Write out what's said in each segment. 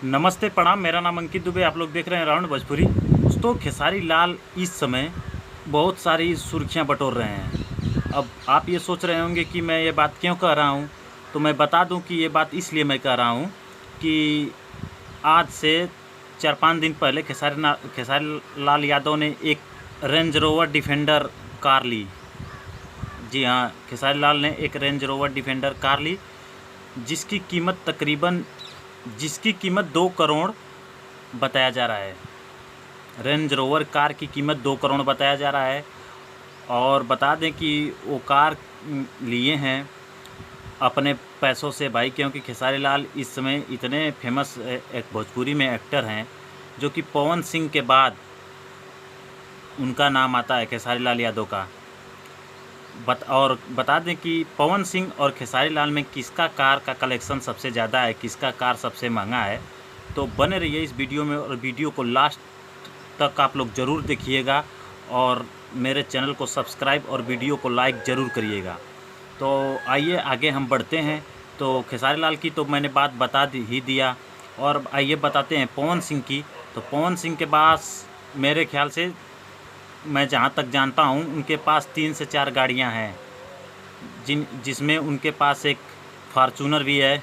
नमस्ते प्रणाम, मेरा नाम अंकित दुबे। आप लोग देख रहे हैं राउंड भोजपुरी। दोस्तों, खेसारी लाल इस समय बहुत सारी सुर्खियां बटोर रहे हैं। अब आप ये सोच रहे होंगे कि मैं ये बात क्यों कह रहा हूं, तो मैं बता दूं कि ये बात इसलिए मैं कह रहा हूं कि आज से 4-5 दिन पहले खेसारी लाल यादव ने एक रेंज रोवर डिफेंडर कार ली। जी हाँ, खेसारी लाल ने एक रेंज रोवर डिफेंडर कार ली जिसकी कीमत 2 करोड़ बताया जा रहा है। रेंज रोवर कार की कीमत 2 करोड़ बताया जा रहा है। और बता दें कि वो कार लिए हैं अपने पैसों से भाई, क्योंकि खेसारी लाल इस समय इतने फेमस एक भोजपुरी में एक्टर हैं जो कि पवन सिंह के बाद उनका नाम आता है, खेसारी लाल यादव का। और बता दें कि पवन सिंह और खेसारी लाल में किसका कार का कलेक्शन सबसे ज़्यादा है, किसका कार सबसे महंगा है। तो बने रहिए इस वीडियो में और वीडियो को लास्ट तक आप लोग ज़रूर देखिएगा और मेरे चैनल को सब्सक्राइब और वीडियो को लाइक ज़रूर करिएगा। तो आइए आगे हम बढ़ते हैं। तो खेसारी लाल की तो मैंने बात बता ही दिया, और आइए बताते हैं पवन सिंह की। तो पवन सिंह के पास मेरे ख्याल से, मैं जहाँ तक जानता हूँ, उनके पास 3 से 4 गाड़ियाँ हैं, जिसमें उनके पास एक फार्चूनर भी है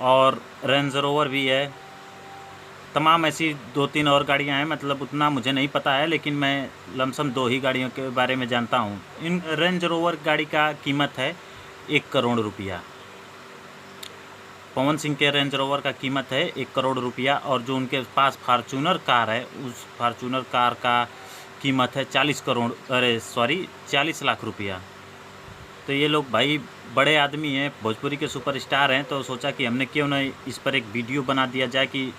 और रेंज रोवर भी है। तमाम ऐसी 2-3 और गाड़ियाँ हैं, मतलब उतना मुझे नहीं पता है, लेकिन मैं लमसम 2 ही गाड़ियों के बारे में जानता हूँ। इन रेंज रोवर गाड़ी का कीमत है 1 करोड़ रुपया। पवन सिंह के रेंज रोवर का कीमत है 1 करोड़ रुपया, और जो उनके पास फार्चूनर कार है, उस फार्चूनर कार का कीमत है 40 लाख रुपया। तो ये लोग भाई बड़े आदमी हैं, भोजपुरी के सुपरस्टार हैं, तो सोचा कि हमने क्यों ना इस पर एक वीडियो बना दिया जाए कि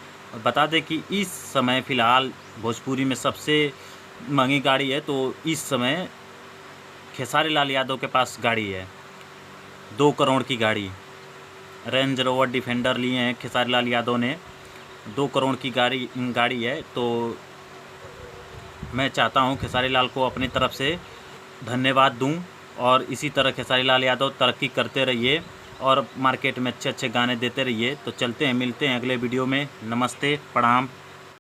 बता दें कि इस समय फ़िलहाल भोजपुरी में सबसे महंगी गाड़ी है। तो इस समय खेसारी लाल यादव के पास गाड़ी है 2 करोड़ की गाड़ी। रेंज रोवर डिफेंडर लिए हैं खेसारी लाल यादव ने, 2 करोड़ की गाड़ी है। तो मैं चाहता हूं खेसारी लाल को अपनी तरफ से धन्यवाद दूं, और इसी तरह खेसारी लाल यादव तरक्की करते रहिए और मार्केट में अच्छे अच्छे गाने देते रहिए। तो चलते हैं, मिलते हैं अगले वीडियो में। नमस्ते, प्रणाम।